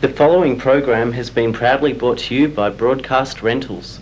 The following program has been proudly brought to you by Broadcast Rentals.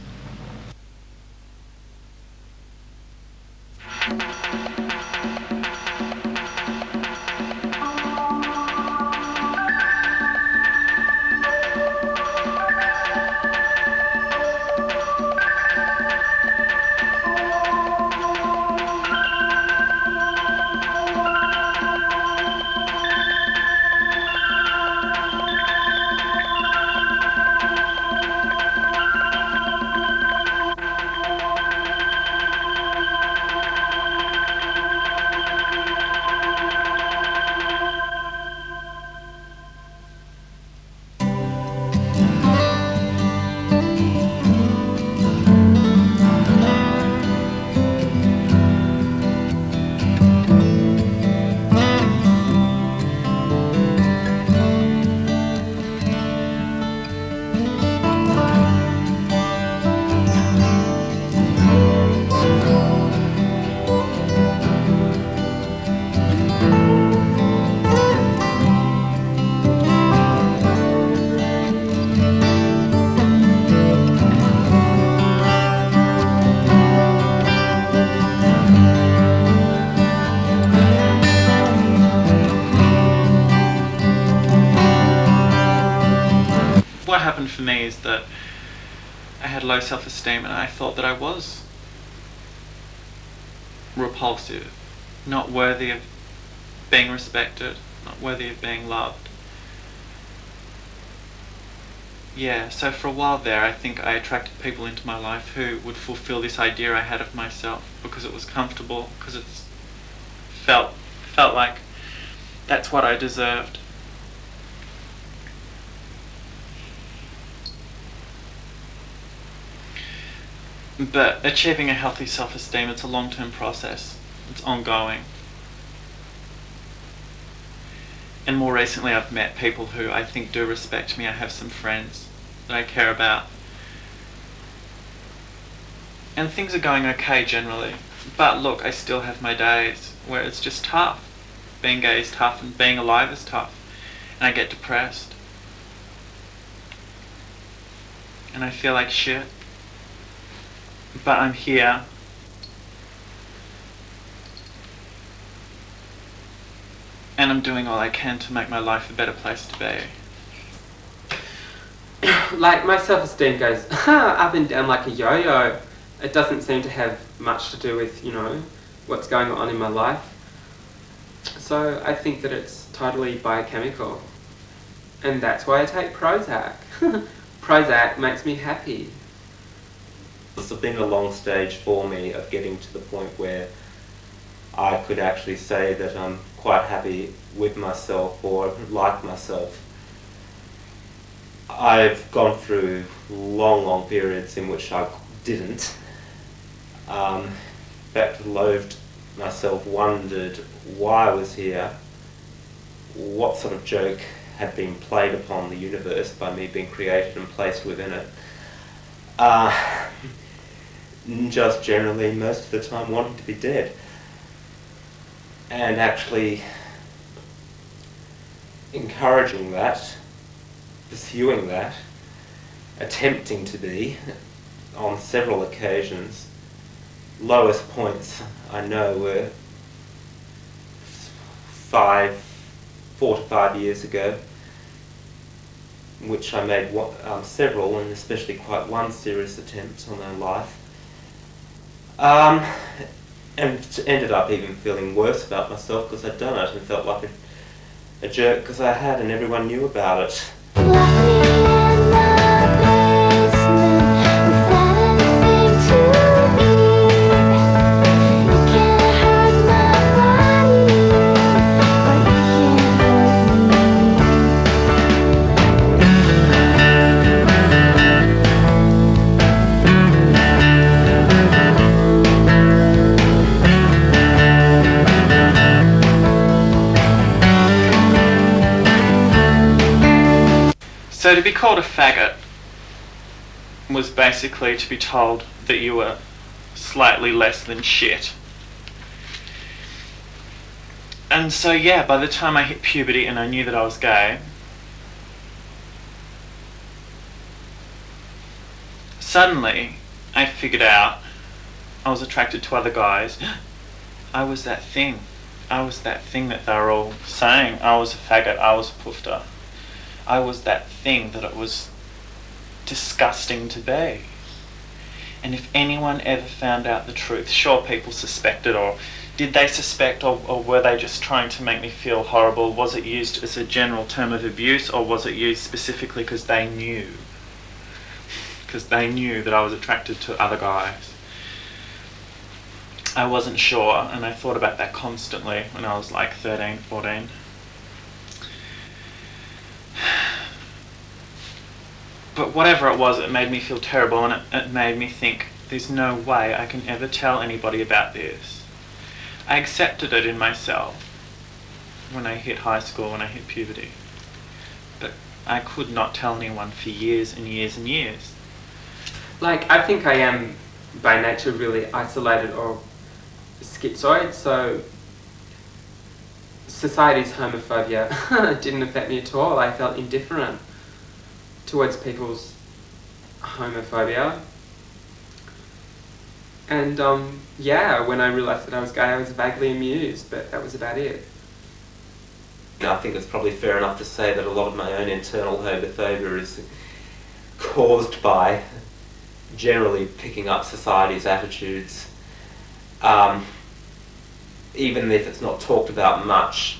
What happened for me is that I had low self-esteem and I thought that I was repulsive, not worthy of being respected, not worthy of being loved. Yeah, so for a while there I think I attracted people into my life who would fulfill this idea I had of myself because it was comfortable, because it felt like that's what I deserved. But achieving a healthy self-esteem, it's a long-term process. It's ongoing. And more recently I've met people who I think do respect me. I have some friends that I care about. And things are going okay generally. But look, I still have my days where it's just tough. Being gay is tough and being alive is tough. And I get depressed. And I feel like shit. But I'm here. And I'm doing all I can to make my life a better place to be. Like, my self-esteem goes up and down like a yo-yo. It doesn't seem to have much to do with, what's going on in my life. So I think that it's totally biochemical. And that's why I take Prozac. Prozac makes me happy. It's been a long stage for me of getting to the point where I could actually say that I'm quite happy with myself or like myself. I've gone through long periods in which I didn't. In fact, loathed myself, wondered why I was here, what sort of joke had been played upon the universe by me being created and placed within it. Just generally, most of the time, wanting to be dead. And actually encouraging that, pursuing that, attempting to be, on several occasions. Lowest points, I know, were 4 to 5 years ago, in which I made several, and especially quite one serious attempt on my life. And ended up even feeling worse about myself because I'd done it and felt like a jerk because I had and everyone knew about it. So to be called a faggot was basically to be told that you were slightly less than shit. And so yeah, by the time I hit puberty and I knew that I was gay, suddenly I figured out I was attracted to other guys. I was that thing. I was that thing that they were all saying. I was a faggot. I was a poofter. I was that thing that it was disgusting to be. And if anyone ever found out the truth, sure, people suspected, or did they suspect, or were they just trying to make me feel horrible? Was it used as a general term of abuse, or was it used specifically because they knew? Because they knew that I was attracted to other guys. I wasn't sure, and I thought about that constantly when I was like 13, 14. But whatever it was, it made me feel terrible, and it made me think, there's no way I can ever tell anybody about this. I accepted it in myself when I hit high school, when I hit puberty. But I could not tell anyone for years and years and years. Like, I think I am by nature really isolated or schizoid, so society's homophobia didn't affect me at all. I felt indifferent towards people's homophobia. And yeah, when I realised that I was gay, I was vaguely amused, but that was about it. I think it's probably fair enough to say that a lot of my own internal homophobia is caused by generally picking up society's attitudes. Even if it's not talked about much,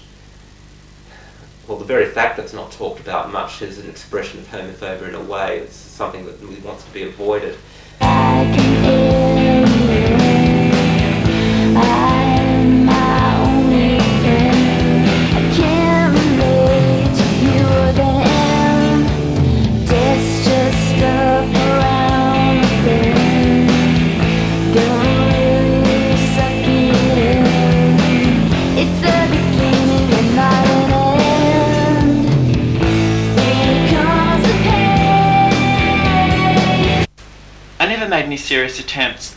well, the very fact that it's not talked about much is an expression of homophobia in a way. It's something that really wants to be avoided. I can hear you. I'm my only friend. I can't relate to you again. Death's just up around the bend. Don't really suck it in. It's a beginning and not an end. Here comes the pain. I never made any serious attempts,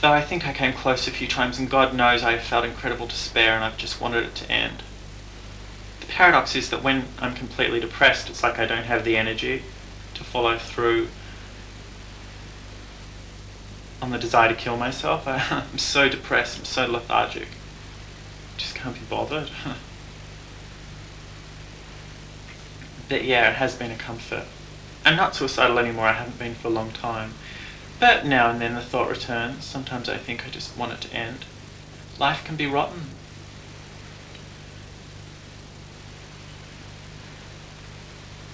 though I think I came close a few times, and God knows I felt incredible despair and I've just wanted it to end. The paradox is that when I'm completely depressed, it's like I don't have the energy to follow through on the desire to kill myself. I'm so depressed, I'm so lethargic. Just can't be bothered. But yeah, it has been a comfort. I'm not suicidal anymore, I haven't been for a long time. But now and then the thought returns. Sometimes I think I just want it to end. Life can be rotten.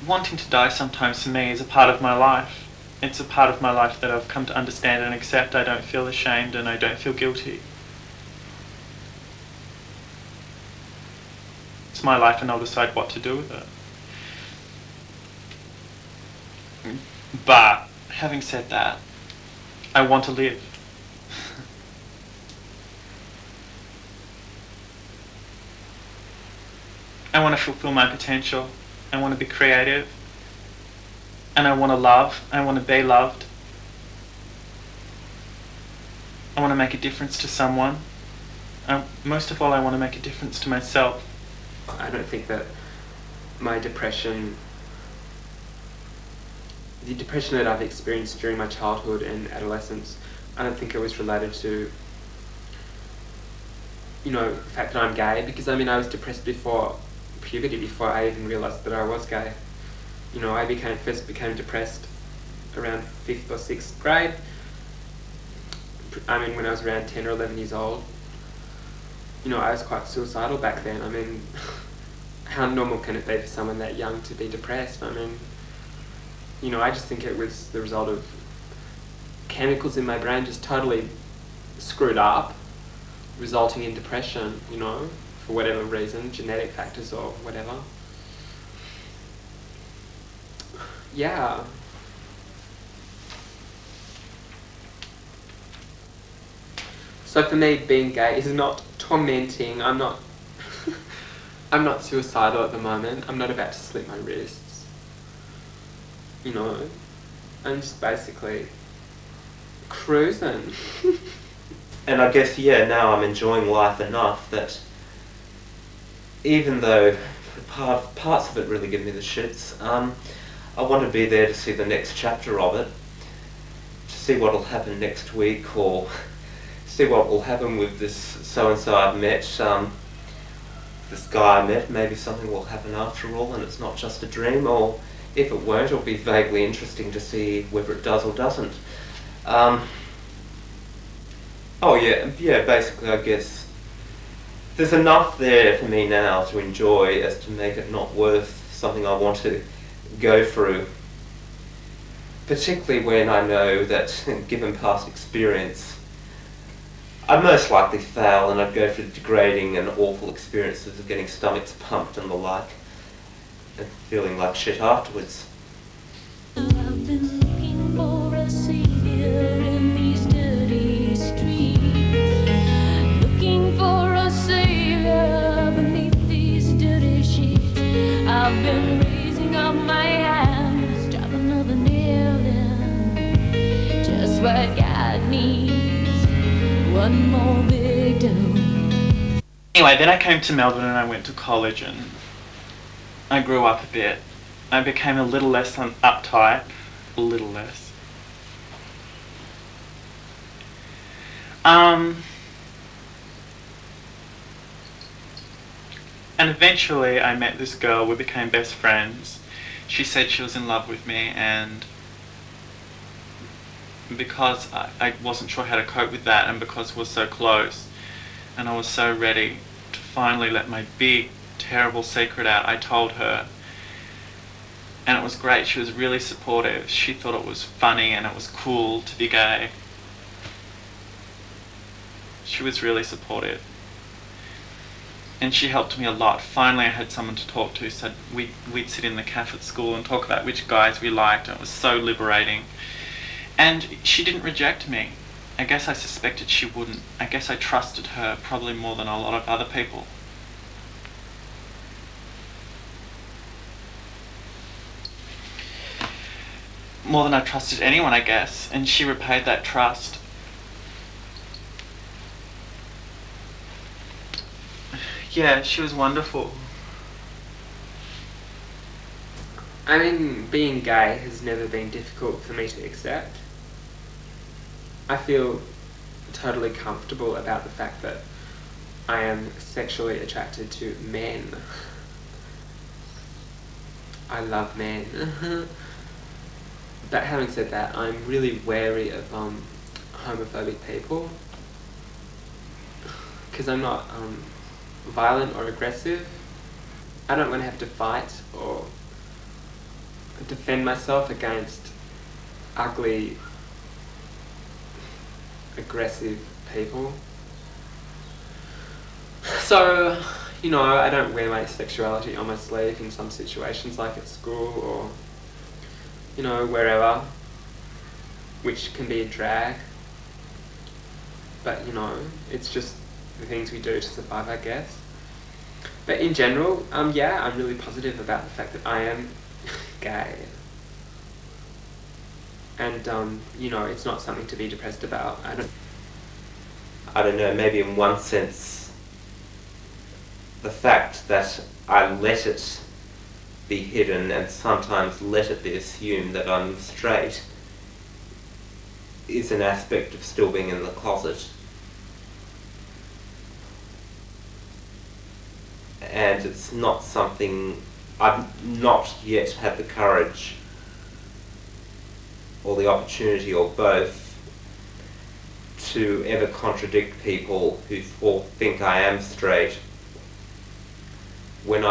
Wanting to die sometimes for me is a part of my life. It's a part of my life that I've come to understand and accept. I don't feel ashamed and I don't feel guilty. It's my life and I'll decide what to do with it. But, having said that, I want to live. I want to fulfill my potential. I want to be creative. And I want to love. I want to be loved. I want to make a difference to someone. Most of all, I want to make a difference to myself. I don't think that my depression, the depression that I've experienced during my childhood and adolescence, I don't think it was related to, you know, the fact that I'm gay, because I mean I was depressed before puberty, before I even realised that I was gay. You know, I first became depressed around 5th or 6th grade. I mean, when I was around 10 or 11 years old. You know, I was quite suicidal back then. I mean, how normal can it be for someone that young to be depressed? I mean, you know, I just think it was the result of chemicals in my brain just totally screwed up, resulting in depression, you know, for whatever reason, genetic factors or whatever. Yeah. So for me, being gay is not tormenting. I'm not I'm not suicidal at the moment. I'm not about to slit my wrists. You know, I'm just basically cruising. And I guess, yeah, now I'm enjoying life enough that even though parts of it really give me the shits, I want to be there to see the next chapter of it. see what will happen next week, or see what will happen with this so-and-so I've met, this guy I met, maybe something will happen after all and it's not just a dream, or if it won't, it'll be vaguely interesting to see whether it does or doesn't. Oh yeah, basically I guess there's enough there for me now to enjoy as to make it not worth something I want to go through. Particularly when I know that, given past experience, I'd most likely fail and I'd go through degrading and awful experiences of getting stomachs pumped and the like, and feeling like shit afterwards. I've been looking for a savior in these dirty streets, looking for a savior beneath these dirty sheets. I've been raising up my hands, drop another nail in, just what God needs, one more victim. Anyway, then I came to Melbourne and I went to college and I grew up a bit. I became a little less uptight, a little less. And eventually I met this girl, we became best friends. She said she was in love with me, and because I wasn't sure how to cope with that, and because we were so close and I was so ready to finally let my big terrible secret out, I told her, and it was great. She was really supportive. She thought it was funny and it was cool to be gay. She was really supportive, and she helped me a lot. Finally I had someone to talk to, so we'd sit in the cafe at school and talk about which guys we liked, and it was so liberating. And she didn't reject me. I guess I suspected she wouldn't. I guess I trusted her probably more than a lot of other people. More than I trusted anyone, I guess, and she repaid that trust. Yeah, she was wonderful. I mean, being gay has never been difficult for me to accept. I feel totally comfortable about the fact that I am sexually attracted to men. I love men. But having said that, I'm really wary of homophobic people, because I'm not violent or aggressive. I don't want to have to fight or defend myself against ugly, aggressive people. So, you know, I don't wear my sexuality on my sleeve in some situations, like at school or, you know, wherever, which can be a drag. But, you know, it's just the things we do to survive, I guess. But in general, yeah, I'm really positive about the fact that I am gay. And, you know, it's not something to be depressed about. I don't know, maybe in one sense, the fact that I let it be hidden and sometimes let it be assumed that I'm straight is an aspect of still being in the closet. And it's not something, I've not yet had the courage or the opportunity or both to ever contradict people who think I am straight when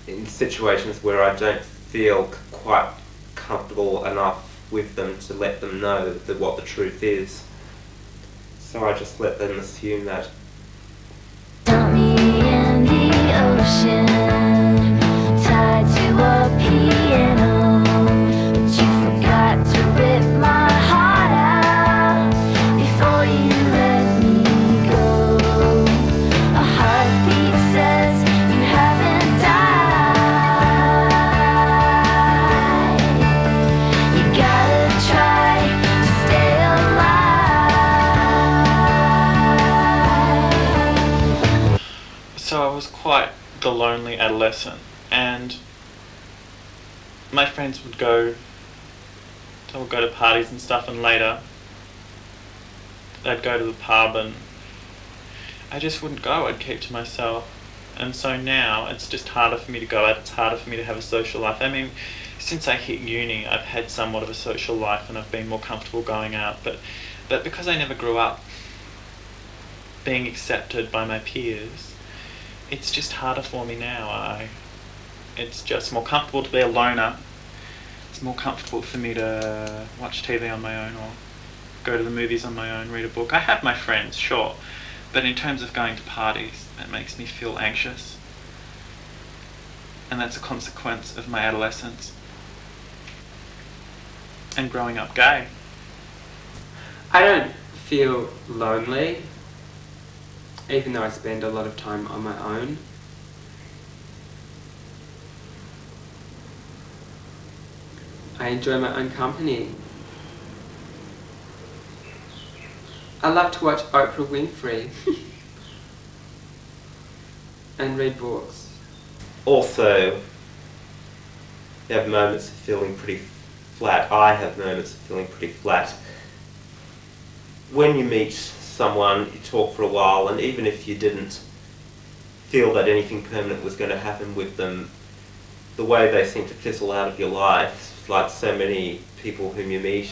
in situations where I don't feel quite comfortable enough with them to let them know what the truth is. So I just let them assume that. Dummy in the ocean, tied to a piano, but you forgot to rip my heart out before you let me go. A heartbeat says you haven't died. You gotta try to stay alive. So I was quite the lonely adolescent, and my friends would go I would go to parties and stuff, and later I'd go to the pub and I just wouldn't go, I'd keep to myself. And so now it's just harder for me to go out, it's harder for me to have a social life. I mean, since I hit uni, I've had somewhat of a social life and I've been more comfortable going out, but because I never grew up being accepted by my peers, it's just harder for me now. It's just more comfortable to be a loner. It's more comfortable for me to watch TV on my own or go to the movies on my own, read a book. I have my friends, sure, but in terms of going to parties, that makes me feel anxious. And that's a consequence of my adolescence and growing up gay. I don't feel lonely, even though I spend a lot of time on my own. I enjoy my own company. I love to watch Oprah Winfrey and read books. Also, you have moments of feeling pretty flat. I have moments of feeling pretty flat. When you meet someone, you talk for a while, and even if you didn't feel that anything permanent was going to happen with them, the way they seem to fizzle out of your life, like so many people whom you meet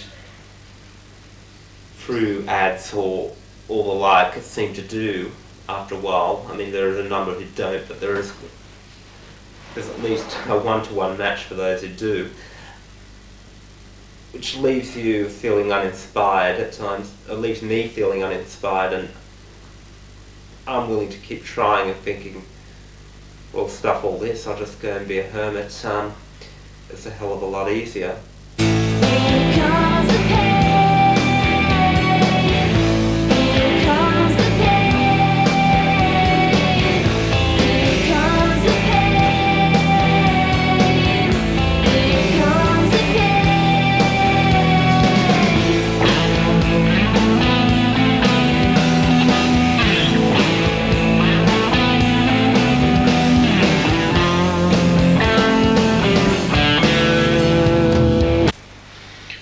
through ads or the like seem to do after a while. I mean, there are a number who don't, but there's at least a one-to-one match for those who do, which leaves you feeling uninspired at times, at least me feeling uninspired and unwilling to keep trying and thinking, well, stuff all this, I'll just go and be a hermit. It's a hell of a lot easier.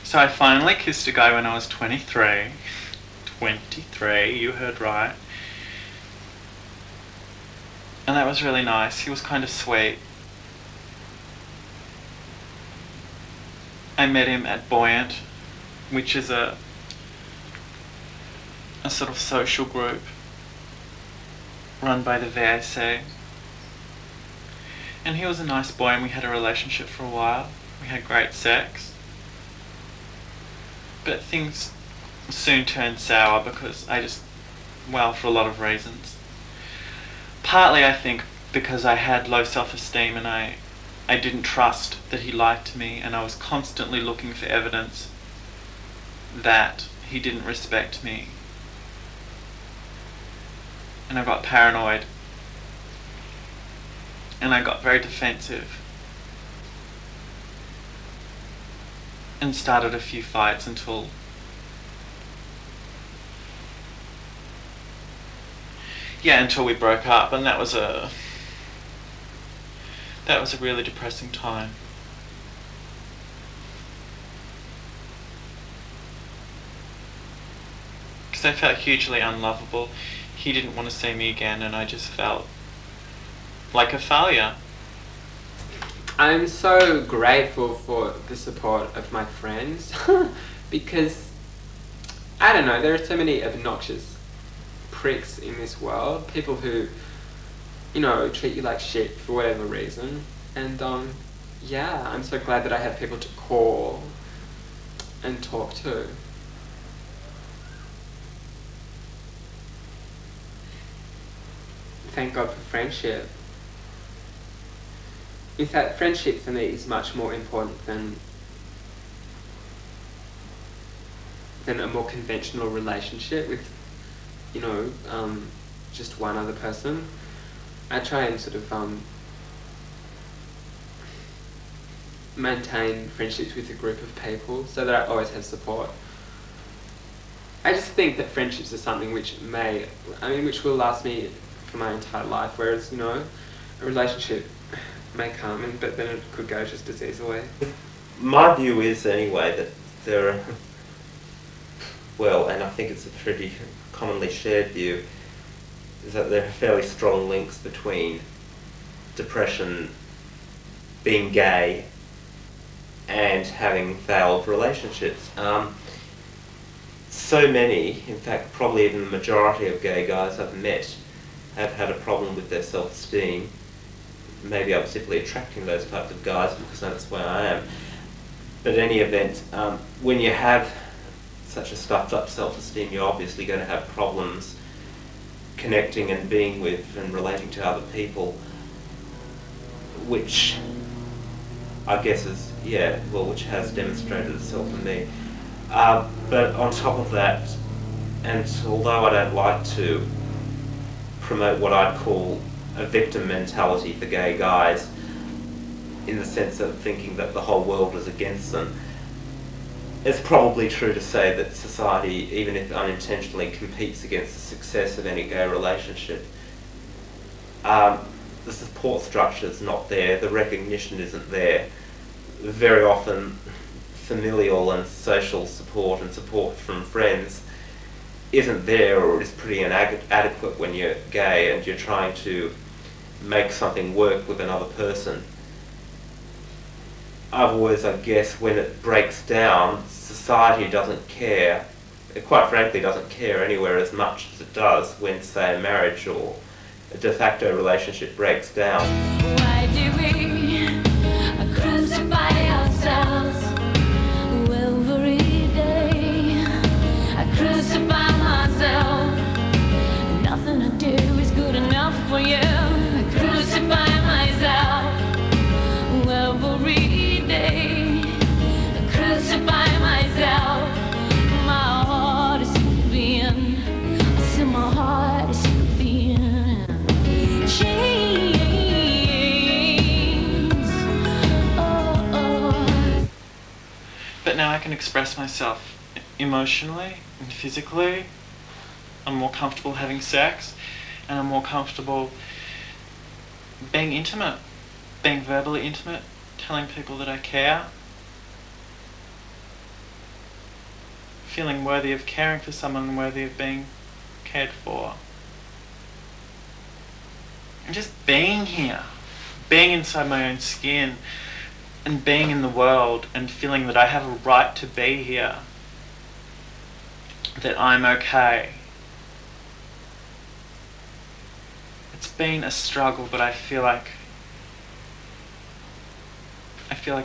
So I finally kissed a guy when I was 23. 23, you heard right. And that was really nice. He was kind of sweet. I met him at Buoyant, which is a sort of social group run by the VAC. And he was a nice boy and we had a relationship for a while. We had great sex. But things soon turned sour because for a lot of reasons. Partly, I think, because I had low self-esteem and I didn't trust that he liked me, and I was constantly looking for evidence that he didn't respect me. And I got paranoid. And I got very defensive. And started a few fights until we broke up, and that was a really depressing time. Because I felt hugely unlovable. He didn't want to see me again, and I just felt like a failure. I'm so grateful for the support of my friends because, I don't know, there are so many obnoxious pricks in this world, people who, treat you like shit for whatever reason, and I'm so glad that I have people to call and talk to. Thank God for friendship. In fact, friendship for me is much more important than a more conventional relationship with, just one other person. I try and sort of maintain friendships with a group of people so that I always have support. I just think that friendships are something which will last me for my entire life, whereas, a relationship may come, but then it could go just as easily. My view is, anyway, that there are, well, and I think it's a pretty commonly shared view, is that there are fairly strong links between depression, being gay, and having failed relationships. So many, in fact probably even the majority of gay guys I've met have had a problem with their self-esteem. Maybe I'm simply attracting those types of guys because that's where I am. But in any event, when you have such a stuffed up self-esteem, you're obviously going to have problems connecting and being with and relating to other people, which I guess is, which has demonstrated itself in me. But on top of that, and although I don't like to promote what I'd call a victim mentality for gay guys, in the sense of thinking that the whole world is against them, it's probably true to say that society, even if unintentionally, competes against the success of any gay relationship. The support structure is not there, the recognition isn't there. Very often familial and social support and support from friends isn't there, or is pretty inadequate when you're gay and you're trying to make something work with another person. Otherwise, I guess, when it breaks down, society doesn't care. It quite frankly doesn't care anywhere as much as it does when, say, a marriage or a de facto relationship breaks down. Why do we crucify ourselves every day? I crucify myself. Nothing I do is good enough for you. I crucify myself every day. I crucify myself. My heart is being. I see my heart is being chains. Oh. But now I can express myself emotionally and physically. I'm more comfortable having sex, and I'm more comfortable being intimate, being verbally intimate, telling people that I care, feeling worthy of caring for someone, worthy of being cared for. And just being here, being inside my own skin, and being in the world, and feeling that I have a right to be here, that I'm okay. It's been a struggle, but I feel like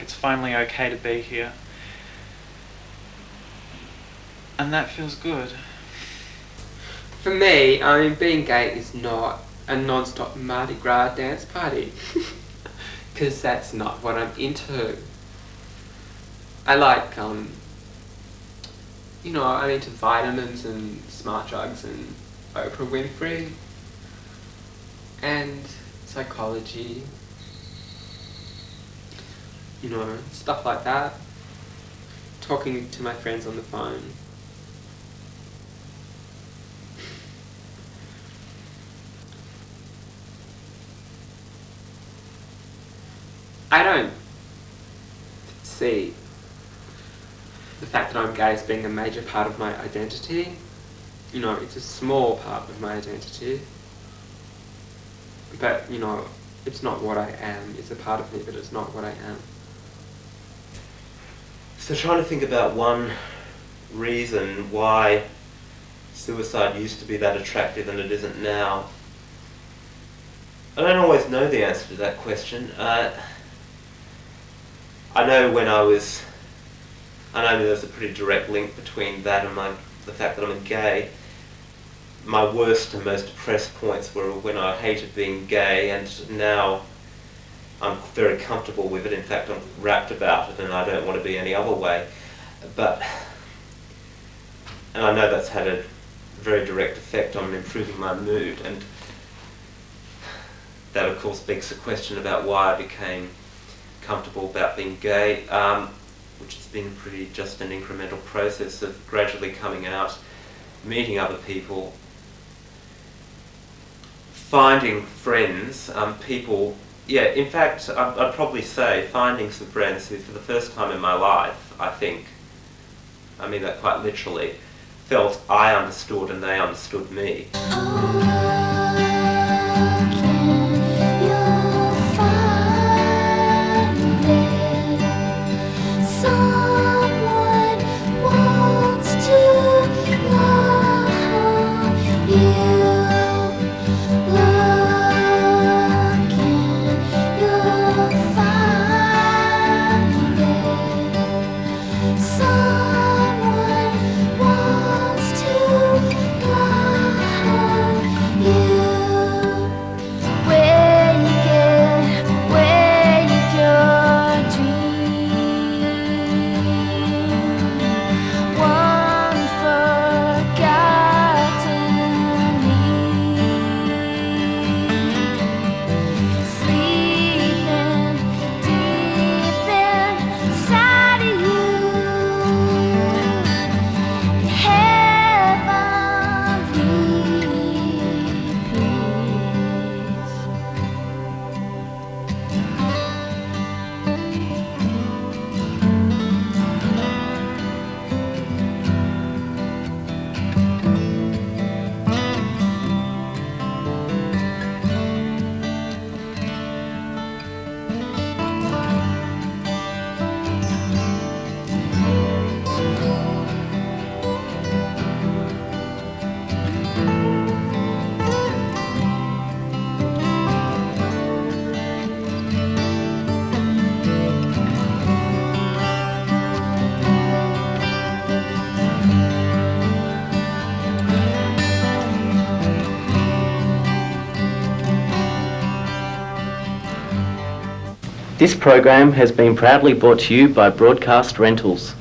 it's finally okay to be here. And that feels good. For me, being gay is not a non-stop Mardi Gras dance party. Because that's not what I'm into. I like, I'm into vitamins and smart drugs and Oprah Winfrey and psychology, stuff like that. Talking to my friends on the phone. I don't see the fact that I'm gay as being a major part of my identity. It's a small part of my identity. But, it's not what I am. It's a part of me, but it's not what I am. So trying to think about one reason why suicide used to be that attractive and it isn't now. I don't always know the answer to that question. I know there's a pretty direct link between that and the fact that I'm gay. My worst and most depressed points were when I hated being gay, and now I'm very comfortable with it. In fact, I'm rapt about it and I don't want to be any other way. And I know that's had a very direct effect on improving my mood, and that of course begs the question about why I became comfortable about being gay, which has been just an incremental process of gradually coming out, meeting other people, finding friends, people. In fact, I'd probably say finding some friends who, for the first time in my life, I think, I mean that quite literally, felt I understood and they understood me. This program has been proudly brought to you by Broadcast Rentals.